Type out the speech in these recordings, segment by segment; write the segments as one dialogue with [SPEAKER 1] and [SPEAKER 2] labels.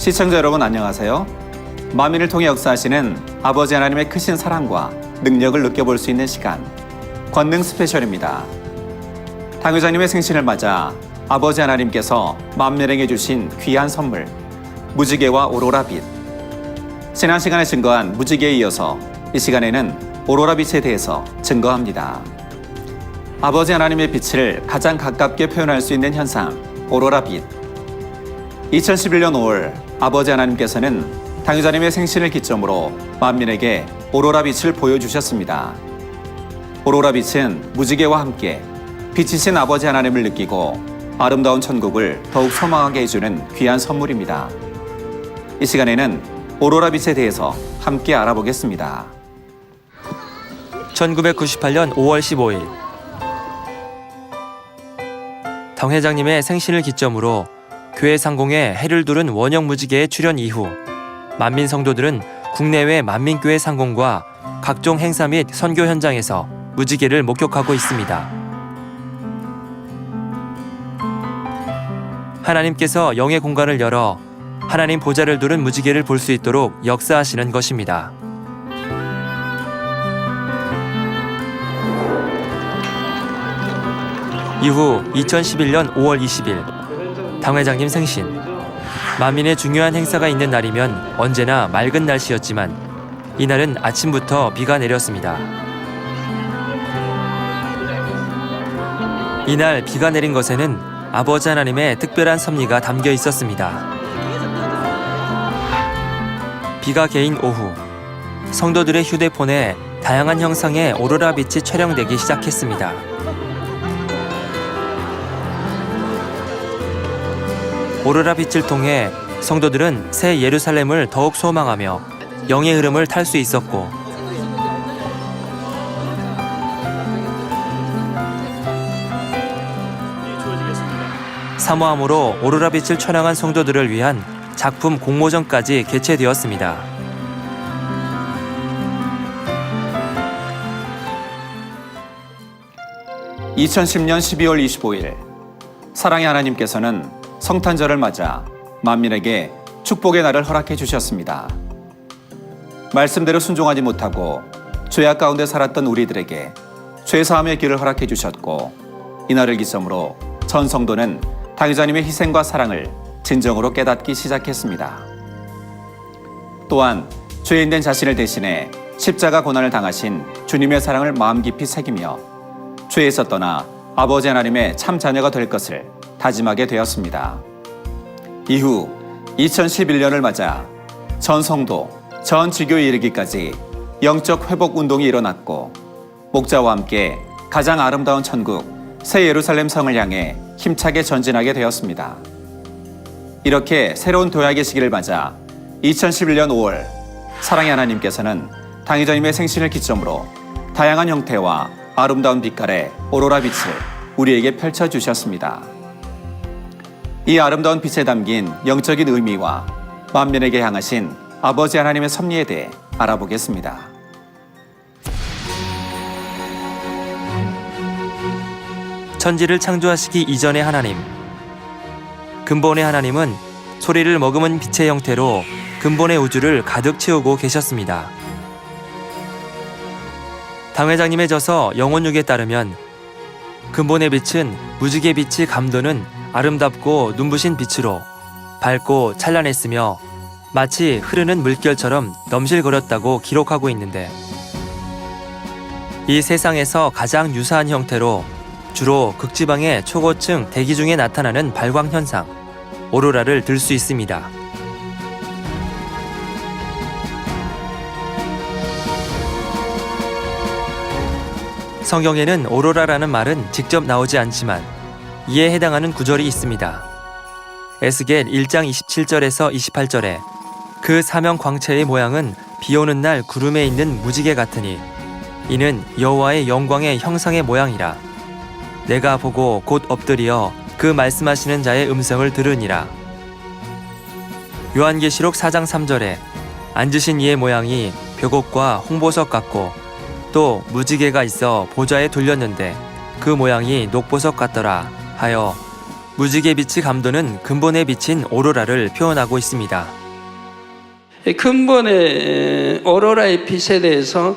[SPEAKER 1] 시청자 여러분 안녕하세요. 만민을 통해 역사하시는 아버지 하나님의 크신 사랑과 능력을 느껴볼 수 있는 시간, 권능 스페셜입니다. 당회장님의 생신을 맞아 아버지 하나님께서 만민에게 주신 귀한 선물, 무지개와 오로라빛. 지난 시간에 증거한 무지개에 이어서 이 시간에는 오로라빛에 대해서 증거합니다. 아버지 하나님의 빛을 가장 가깝게 표현할 수 있는 현상, 오로라빛. 2011년 5월 아버지 하나님께서는 당회자님의 생신을 기점으로 만민에게 오로라빛을 보여주셨습니다. 오로라빛은 무지개와 함께 빛이신 아버지 하나님을 느끼고 아름다운 천국을 더욱 소망하게 해주는 귀한 선물입니다. 이 시간에는 오로라빛에 대해서 함께 알아보겠습니다.
[SPEAKER 2] 1998년 5월 15일 당 회장님의 생신을 기점으로 교회 상공에 해를 두른 원형 무지개의 출현 이후 만민 성도들은 국내외 만민교회 상공과 각종 행사 및 선교 현장에서 무지개를 목격하고 있습니다. 하나님께서 영의 공간을 열어 하나님 보좌를 두른 무지개를 볼 수 있도록 역사하시는 것입니다. 이후 2011년 5월 20일 당 회장님 생신. 만민의 중요한 행사가 있는 날이면 언제나 맑은 날씨였지만 이날은 아침부터 비가 내렸습니다. 이날 비가 내린 것에는 아버지 하나님의 특별한 섭리가 담겨 있었습니다. 비가 개인 오후 성도들의 휴대폰에 다양한 형상의 오로라 빛이 촬영되기 시작했습니다. 오로라 빛을 통해 성도들은 새 예루살렘을 더욱 소망하며 영의 흐름을 탈 수 있었고 사모함으로 오로라 빛을 촬영한 성도들을 위한 작품 공모전까지 개최되었습니다.
[SPEAKER 1] (2010년 12월 25일) 사랑의 하나님께서는 성탄절을 맞아 만민에게 축복의 날을 허락해 주셨습니다. 말씀대로 순종하지 못하고 죄악 가운데 살았던 우리들에게 죄사함의 길을 허락해 주셨고 이날을 기점으로 전 성도는 당회자님의 희생과 사랑을 진정으로 깨닫기 시작했습니다. 또한 죄인된 자신을 대신해 십자가 고난을 당하신 주님의 사랑을 마음 깊이 새기며 죄에서 떠나 아버지 하나님의 참 자녀가 될 것을 다짐하게 되었습니다. 이후 2011년을 맞아 전 성도, 전 지교에 이르기까지 영적 회복 운동이 일어났고 목자와 함께 가장 아름다운 천국, 새 예루살렘 성을 향해 힘차게 전진하게 되었습니다. 이렇게 새로운 도약의 시기를 맞아 2011년 5월 사랑의 하나님께서는 당회자님의 생신을 기점으로 다양한 형태와 아름다운 빛깔의 오로라 빛을 우리에게 펼쳐주셨습니다. 이 아름다운 빛에 담긴 영적인 의미와 만민에게 향하신 아버지 하나님의 섭리에 대해 알아보겠습니다.
[SPEAKER 2] 천지를 창조하시기 이전의 하나님. 근본의 하나님은 소리를 머금은 빛의 형태로 근본의 우주를 가득 채우고 계셨습니다. 당 회장님의 저서 영혼육에 따르면 근본의 빛은 무지개 빛이 감도는 아름답고 눈부신 빛으로 밝고 찬란했으며 마치 흐르는 물결처럼 넘실거렸다고 기록하고 있는데 이 세상에서 가장 유사한 형태로 주로 극지방의 초고층 대기 중에 나타나는 발광 현상, 오로라를 들 수 있습니다. 성경에는 오로라라는 말은 직접 나오지 않지만 이에 해당하는 구절이 있습니다. 에스겔 1장 27절에서 28절에 그 사명 광채의 모양은 비오는 날 구름에 있는 무지개 같으니 이는 여호와의 영광의 형상의 모양이라. 내가 보고 곧 엎드리어 그 말씀하시는 자의 음성을 들으니라. 요한계시록 4장 3절에 앉으신 이의 모양이 벽옥과 홍보석 같고 또 무지개가 있어 보좌에 돌렸는데 그 모양이 녹보석 같더라 하여 무지개 빛이 감도는 근본에 비친 오로라를 표현하고 있습니다.
[SPEAKER 3] 근본의 오로라의 빛에 대해서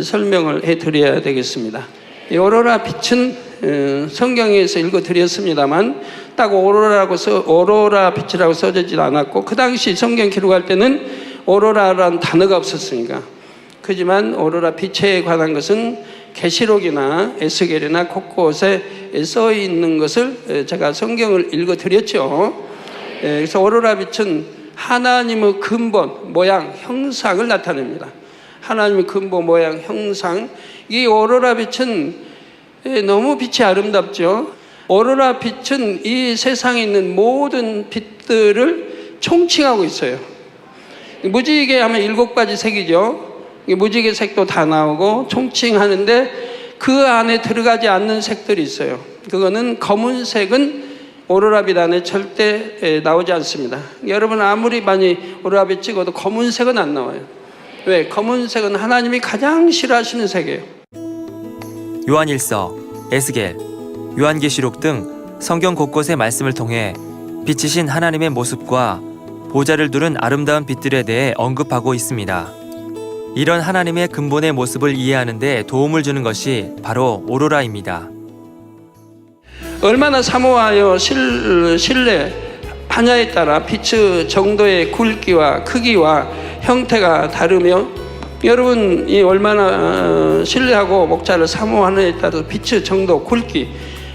[SPEAKER 3] 설명을 해드려야 되겠습니다. 이 오로라 빛은 성경에서 읽어드렸습니다만 딱 오로라 빛이라고 써지지 않았고 그 당시 성경 기록할 때는 오로라라는 단어가 없었으니까. 하지만 오로라 빛에 관한 것은 계시록이나 에스겔이나 곳곳에 써 있는 것을 제가 성경을 읽어드렸죠. 그래서 오로라 빛은 하나님의 근본, 모양, 형상을 나타냅니다. 하나님의 근본, 모양, 형상. 이 오로라 빛은 너무 빛이 아름답죠. 오로라 빛은 이 세상에 있는 모든 빛들을 총칭하고 있어요. 무지개 하면 7가지 색이죠. 무지개 색도 다 나오고 총칭하는데 그 안에 들어가지 않는 색들이 있어요. 그거는 검은색은 오로라빛 안에 절대 나오지 않습니다. 여러분 아무리 많이 오로라빛 찍어도 검은색은 안 나와요. 왜? 검은색은 하나님이 가장 싫어하시는 색이에요.
[SPEAKER 2] 요한일서, 에스겔, 요한계시록 등 성경 곳곳의 말씀을 통해 빛이신 하나님의 모습과 보좌를 두른 아름다운 빛들에 대해 언급하고 있습니다. 이런 하나님의 근본의 모습을 이해하는 데 도움을 주는 것이 바로 오로라입니다.
[SPEAKER 3] 얼마나 사모하여 신뢰, 반야에 따라 빛의 정도의 굵기와 크기와 형태가 다르며 여러분이 얼마나 신뢰하고 목자를 사모하느냐에 따라서 빛의 정도, 굵기,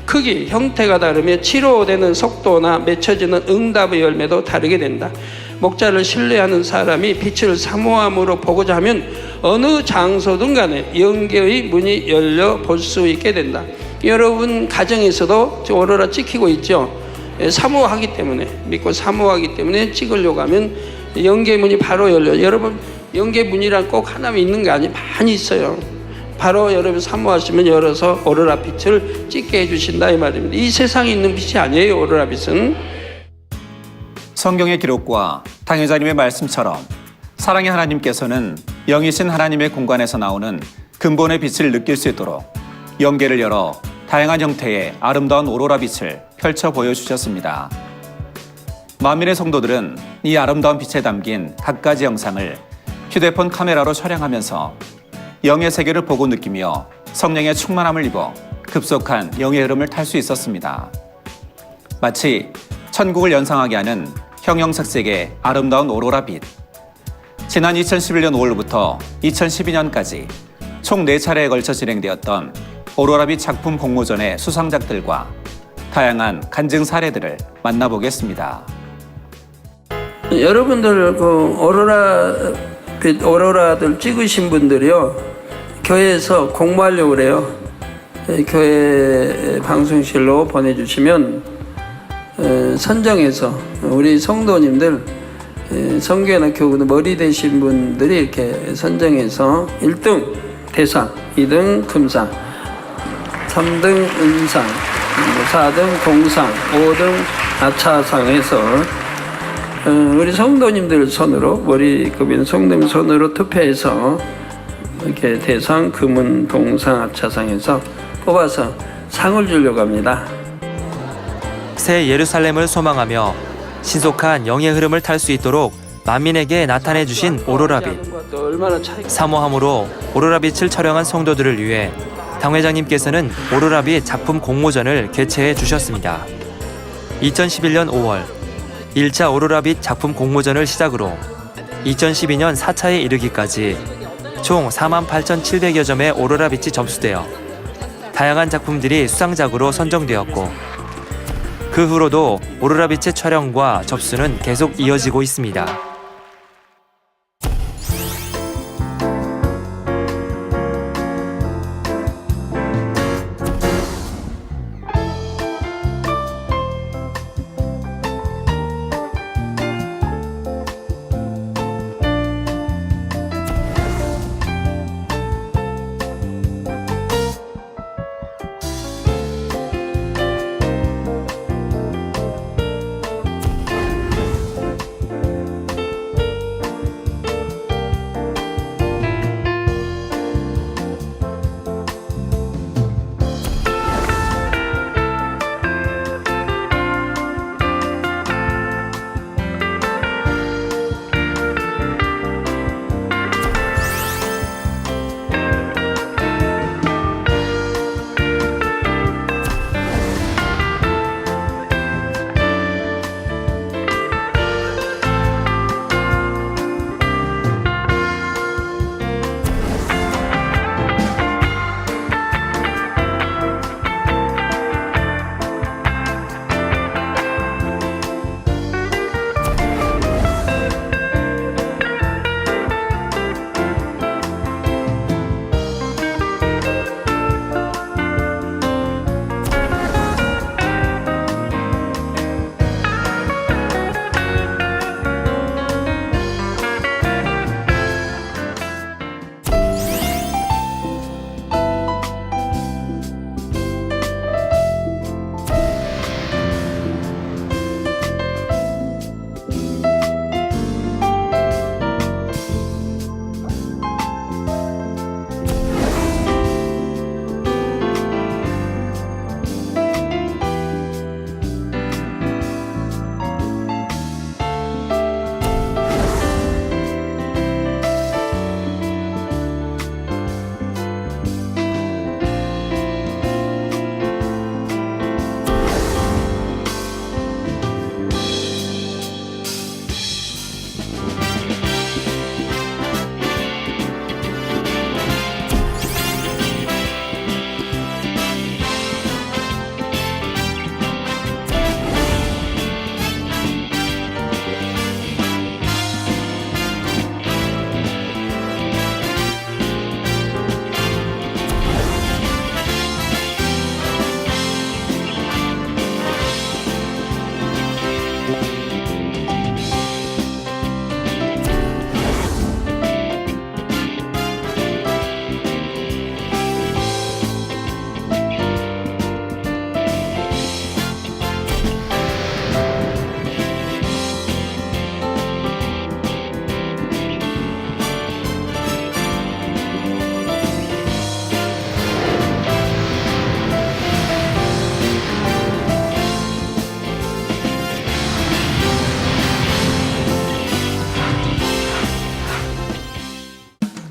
[SPEAKER 3] 크기, 형태가 다르며 치료되는 속도나 맺혀지는 응답의 열매도 다르게 된다. 목자를 신뢰하는 사람이 빛을 사모함으로 보고자 하면 어느 장소든 간에 영계의 문이 열려 볼 수 있게 된다. 여러분 가정에서도 오로라 찍히고 있죠. 사모하기 때문에, 믿고 사모하기 때문에 찍으려고 하면 영계 문이 바로 열려요. 여러분 영계 문이란 꼭 하나만 있는 게 아니에요. 많이 있어요. 바로 여러분 사모하시면 열어서 오로라 빛을 찍게 해주신다 이 말입니다. 이 세상에 있는 빛이 아니에요. 오로라 빛은.
[SPEAKER 1] 성경의 기록과 당회자님의 말씀처럼 사랑의 하나님께서는 영이신 하나님의 공간에서 나오는 근본의 빛을 느낄 수 있도록 영계를 열어 다양한 형태의 아름다운 오로라 빛을 펼쳐 보여주셨습니다. 만민의 성도들은 이 아름다운 빛에 담긴 갖가지 영상을 휴대폰 카메라로 촬영하면서 영의 세계를 보고 느끼며 성령의 충만함을 입어 급속한 영의 흐름을 탈 수 있었습니다. 마치 천국을 연상하게 하는 형형색색의 아름다운 오로라 빛. 지난 2011년 5월부터 2012년까지 총 4차례에 걸쳐 진행되었던 오로라 빛 작품 공모전의 수상작들과 다양한 간증 사례들을 만나보겠습니다.
[SPEAKER 3] 여러분들 오로라들 찍으신 분들이요, 교회에서 공모하려고 그래요. 교회 방송실로 보내주시면 선정해서 우리 성도님들, 성교회나 교구도 머리 되신 분들이 이렇게 선정해서 1등 대상, 2등 금상, 3등 은상, 4등 동상, 5등 아차상 해서 우리 성도님들 손으로, 머리급인 성도님 손으로 투표해서 이렇게 대상, 금은, 동상, 아차상에서 뽑아서 상을 주려고 합니다.
[SPEAKER 2] 새 예루살렘을 소망하며 신속한 영의 흐름을 탈 수 있도록 만민에게 나타내 주신 오로라빛. 사모함으로 오로라빛을 촬영한 성도들을 위해 당회장님께서는 오로라빛 작품 공모전을 개최해 주셨습니다. 2011년 5월 1차 오로라빛 작품 공모전을 시작으로 2012년 4차에 이르기까지 총 48,700여 점의 오로라빛이 접수되어 다양한 작품들이 수상작으로 선정되었고 그 후로도 오로라빛의 촬영과 접수는 계속 이어지고 있습니다.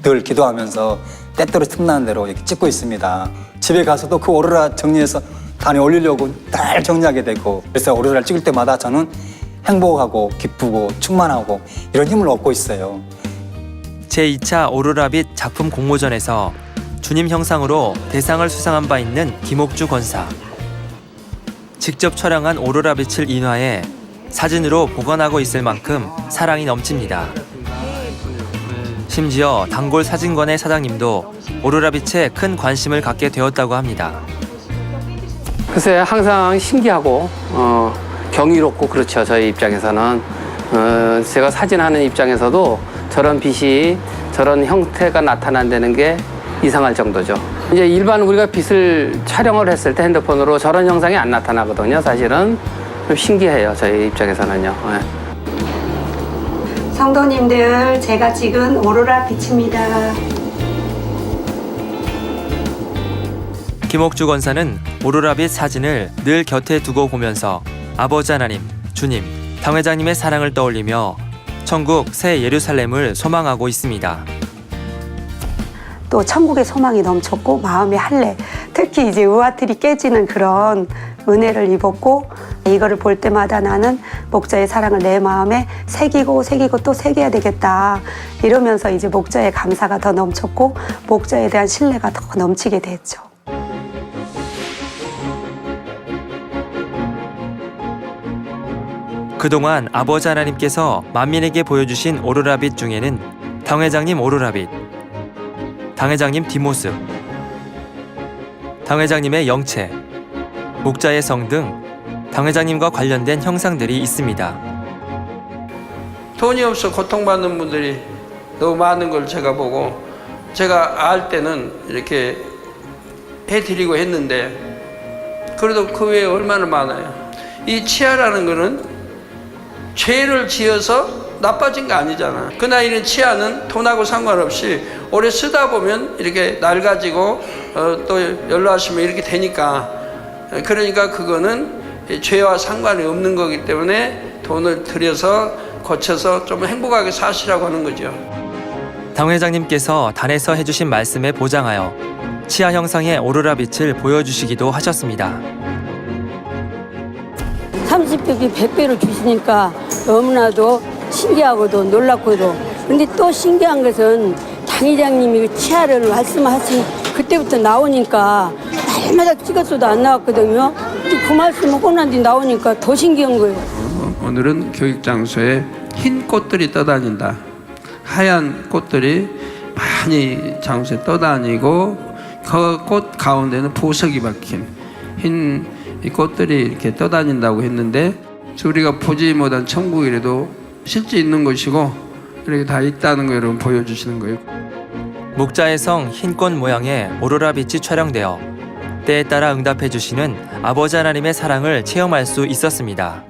[SPEAKER 4] 늘 기도하면서 때때로 틈나는 대로 이렇게 찍고 있습니다. 집에 가서도 그 오로라 정리해서 단에 올리려고 날 정리하게 되고, 그래서 오로라를 찍을 때마다 저는 행복하고 기쁘고 충만하고 이런 힘을 얻고 있어요.
[SPEAKER 2] 제2차 오로라빛 작품 공모전에서 주님 형상으로 대상을 수상한 바 있는 김옥주 권사. 직접 촬영한 오로라빛을 인화해 사진으로 보관하고 있을 만큼 사랑이 넘칩니다. 심지어 단골 사진관의 사장님도 오로라빛에 큰 관심을 갖게 되었다고 합니다.
[SPEAKER 5] 글쎄 항상 신기하고 경이롭고 그렇죠. 저희 입장에서는 제가 사진하는 입장에서도 저런 빛이 저런 형태가 나타난다는 게 이상할 정도죠. 이제 일반 우리가 빛을 촬영을 했을 때 핸드폰으로 저런 형상이 안 나타나거든요. 사실은 좀 신기해요. 저희 입장에서는요.
[SPEAKER 6] 성도님들, 제가 찍은 오로라 빛입니다.
[SPEAKER 2] 김옥주 권사는 오로라빛 사진을 늘 곁에 두고 보면서 아버지 하나님, 주님, 당회장님의 사랑을 떠올리며 천국 새 예루살렘을 소망하고 있습니다.
[SPEAKER 6] 또 천국의 소망이 넘쳤고 마음의 할례, 특히 이제 의아틀이 깨지는 그런 은혜를 입었고, 이거를 볼 때마다 나는 목자의 사랑을 내 마음에 새기고 또 새겨야 되겠다, 이러면서 이제 목자의 감사가 더 넘쳤고 목자에 대한 신뢰가 더 넘치게 됐죠.
[SPEAKER 2] 그동안 아버지 하나님께서 만민에게 보여주신 오로라빛 중에는 당회장님 오로라빛, 당회장님 뒷모습, 당회장님의 영체, 목자의 성 등 당회장님과 관련된 형상들이 있습니다.
[SPEAKER 3] 돈이 없어 고통받는 분들이 너무 많은 걸 제가 보고, 제가 알 때는 이렇게 해드리고 했는데, 그래도 그 외에 얼마나 많아요. 이 치아라는 거는 죄를 지어서 나빠진 거 아니잖아. 그 나이는 치아는 돈하고 상관없이 오래 쓰다 보면 이렇게 낡아지고 또 연로하시면 이렇게 되니까, 그러니까 그거는 죄와 상관이 없는 거기 때문에 돈을 들여서 고쳐서 좀 행복하게 사시라고 하는 거죠.
[SPEAKER 2] 당회장님께서 단에서 해주신 말씀에 보장하여 치아 형상의 오로라 빛을 보여주시기도 하셨습니다.
[SPEAKER 7] 30배기 100배로 주시니까 너무나도 신기하고도 놀랍고도, 근데 또 신기한 것은 당회장님이 치아를 말씀하신 그때부터 나오니까 날마다 찍었어도 안 나왔거든요. 근데 그 말씀 하고 난 뒤 나오니까 더 신기한 거예요.
[SPEAKER 3] 오늘은 교육 장소에 흰 꽃들이 떠다닌다. 하얀 꽃들이 많이 장소에 떠다니고, 그 꽃 가운데는 보석이 박힌 흰 이 꽃들이 이렇게 떠다닌다고 했는데, 우리가 보지 못한 천국이라도 실제 있는 것이고 이렇게 다 있다는 거 여러분 보여주시는 거예요.
[SPEAKER 2] 목자의 성 흰꽃 모양의 오로라 빛이 촬영되어 때에 따라 응답해 주시는 아버지 하나님의 사랑을 체험할 수 있었습니다.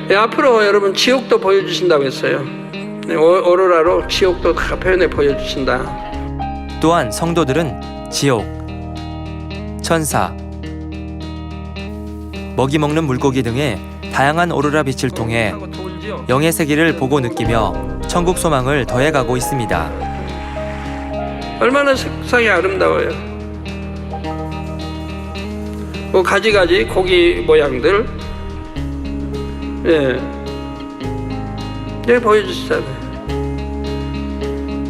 [SPEAKER 3] 네, 앞으로 여러분 지옥도 보여주신다고 했어요. 네, 오로라로 지옥도 다 표현해 보여주신다.
[SPEAKER 2] 또한 성도들은 지옥, 천사, 먹이 먹는 물고기 등의 다양한 오로라 빛을 통해 영의 세계를 보고 느끼며 천국 소망을 더해가고 있습니다.
[SPEAKER 3] 얼마나 색상이 아름다워요. 뭐 가지가지 고기 모양들, 네, 보여주시잖아요.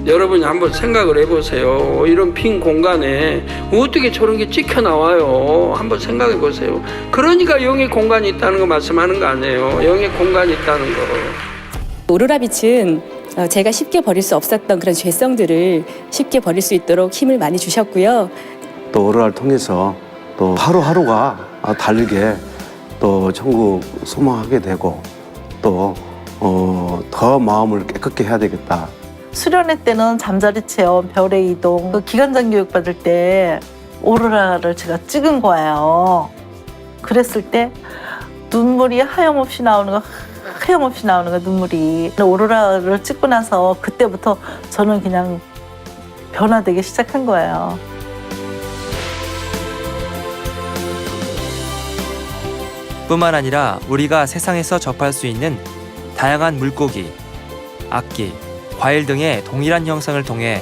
[SPEAKER 3] 여러분이 한번 생각을 해보세요. 이런 빈 공간에 어떻게 저런 게 찍혀 나와요? 한번 생각해 보세요. 그러니까 영의 공간이 있다는 거 말씀하는 거 아니에요. 영의 공간이 있다는 거.
[SPEAKER 8] 오로라 빛은 제가 쉽게 버릴 수 없었던 그런 죄성들을 쉽게 버릴 수 있도록 힘을 많이 주셨고요.
[SPEAKER 9] 또 오로라를 통해서 또 하루하루가 다르게 또 천국 소망하게 되고, 또 더 마음을 깨끗게 해야 되겠다.
[SPEAKER 10] 수련회 때는 잠자리 체험, 별의 이동, 그 기간장 교육 받을 때 오로라를 제가 찍은 거예요. 그랬을 때 눈물이 하염없이 나오는 거, 눈물이. 오로라를 찍고 나서 그때부터 저는 그냥 변화되기 시작한 거예요.
[SPEAKER 2] 뿐만 아니라 우리가 세상에서 접할 수 있는 다양한 물고기, 악기, 과일 등의 동일한 형상을 통해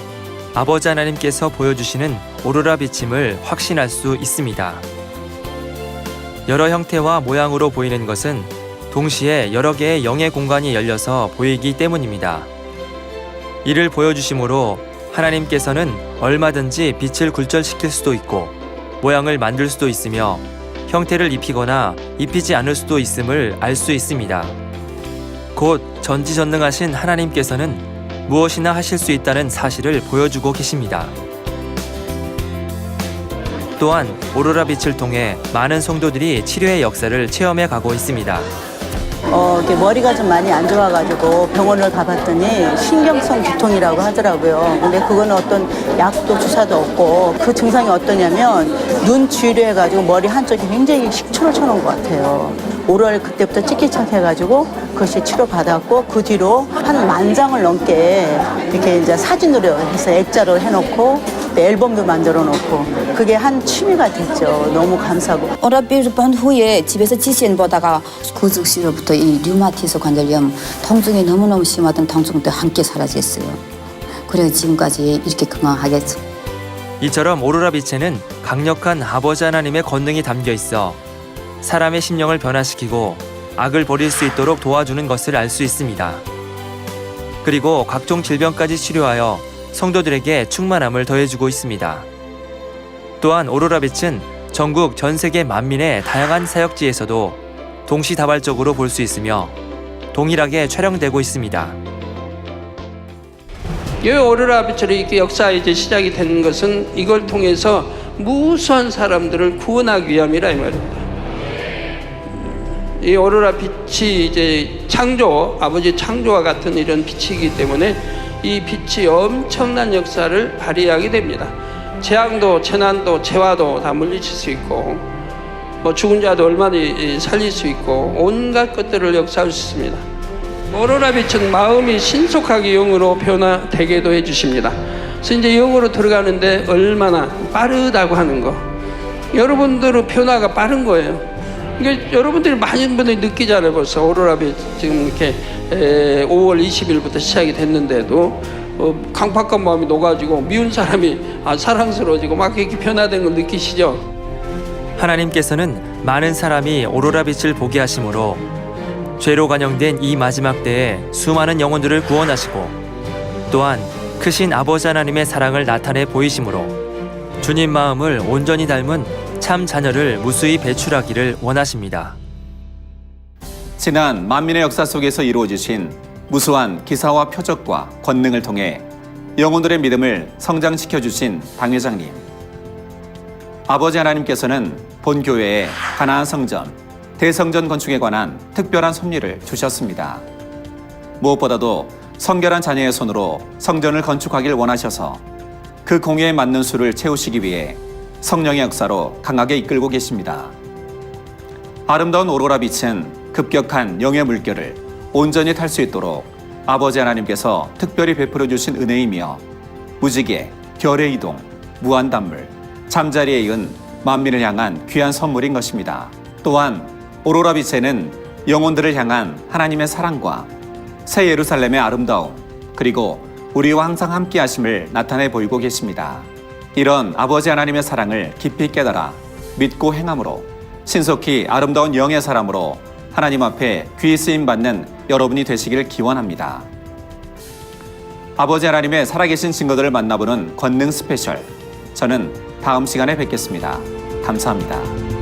[SPEAKER 2] 아버지 하나님께서 보여주시는 오로라 비침을 확신할 수 있습니다. 여러 형태와 모양으로 보이는 것은 동시에 여러 개의 영의 공간이 열려서 보이기 때문입니다. 이를 보여주심으로 하나님께서는 얼마든지 빛을 굴절시킬 수도 있고 모양을 만들 수도 있으며 형태를 입히거나 입히지 않을 수도 있음을 알 수 있습니다. 곧 전지전능하신 하나님께서는 무엇이나 하실 수 있다는 사실을 보여주고 계십니다. 또한 오로라 빛을 통해 많은 성도들이 치료의 역사를 체험해 가고 있습니다.
[SPEAKER 10] 이렇게 머리가 좀 많이 안 좋아가지고 병원을 가봤더니 신경성 두통이라고 하더라고요. 근데 그거는 어떤 약도 주사도 없고 그 증상이 어떠냐면 눈 뒤로해가지고 머리 한쪽이 굉장히 식초를 쳐놓은 것 같아요. 오로라를 그때부터 찍기착해가지고 그것이 치료받았고 그 뒤로 한 10,000장을 넘게 이렇게 이제 사진으로 해서 액자로 해놓고 앨범도 만들어 놓고 그게 한 취미가 됐죠. 너무 감사하고.
[SPEAKER 11] 오라비를 본 후에 집에서 지신 보다가 그 즉시로부터 이 류마티스 관절염 통증이 너무너무 심하던 통증도 함께 사라졌어요. 그래서 지금까지 이렇게 건강하겠죠.
[SPEAKER 2] 이처럼 오로라 빛에는 강력한 아버지 하나님의 권능이 담겨 있어 사람의 심령을 변화시키고 악을 버릴 수 있도록 도와주는 것을 알 수 있습니다. 그리고 각종 질병까지 치료하여 성도들에게 충만함을 더해주고 있습니다. 또한 오로라 빛은 전국 전 세계 만민의 다양한 사역지에서도 동시다발적으로 볼 수 있으며 동일하게 촬영되고 있습니다.
[SPEAKER 3] 이 오로라 빛으로 이렇게 역사 이제 시작이 되는 것은 이걸 통해서 무수한 사람들을 구원하기 위함이라 이 말입니다. 이 오로라 빛이 이제 아버지 창조와 같은 이런 빛이기 때문에 이 빛이 엄청난 역사를 발휘하게 됩니다. 재앙도 재난도 재화도 다 물리칠 수 있고 죽은 자도 얼마나 살릴 수 있고 온갖 것들을 역사할 수 있습니다. 오로라 빛은 마음이 신속하게 영으로 변화되게도 해주십니다. 그래서 이제 영으로 들어가는데 얼마나 빠르다고 하는 거. 여러분들은 변화가 빠른 거예요. 그러니까 여러분들이 많은 분들이 느끼잖아요. 벌써 오로라 빛 지금 이렇게 5월 20일부터 시작이 됐는데도 강팍한 마음이 녹아지고 미운 사람이 사랑스러워지고 막 이렇게 변화된 걸 느끼시죠?
[SPEAKER 2] 하나님께서는 많은 사람이 오로라 빛을 보게 하심으로 죄로 관영된 이 마지막 때에 수많은 영혼들을 구원하시고 또한 크신 아버지 하나님의 사랑을 나타내 보이심으로 주님 마음을 온전히 닮은 참 자녀를 무수히 배출하기를 원하십니다.
[SPEAKER 1] 지난 만민의 역사 속에서 이루어지신 무수한 기사와 표적과 권능을 통해 영혼들의 믿음을 성장시켜 주신 당 회장님. 아버지 하나님께서는 본 교회에 가나안 성전, 대성전 건축에 관한 특별한 섭리를 주셨습니다. 무엇보다도 성결한 자녀의 손으로 성전을 건축하길 원하셔서 그 공예에 맞는 수를 채우시기 위해 성령의 역사로 강하게 이끌고 계십니다. 아름다운 오로라 빛은 급격한 영의 물결을 온전히 탈 수 있도록 아버지 하나님께서 특별히 베풀어 주신 은혜이며 무지개, 별의 이동, 무한단물, 잠자리에 이은 만민을 향한 귀한 선물인 것입니다. 또한 오로라 빛에는 영혼들을 향한 하나님의 사랑과 새 예루살렘의 아름다움, 그리고 우리와 항상 함께 하심을 나타내 보이고 계십니다. 이런 아버지 하나님의 사랑을 깊이 깨달아 믿고 행함으로 신속히 아름다운 영의 사람으로 하나님 앞에 귀히 쓰임받는 여러분이 되시기를 기원합니다. 아버지 하나님의 살아계신 증거들을 만나보는 권능 스페셜. 저는 다음 시간에 뵙겠습니다. 감사합니다.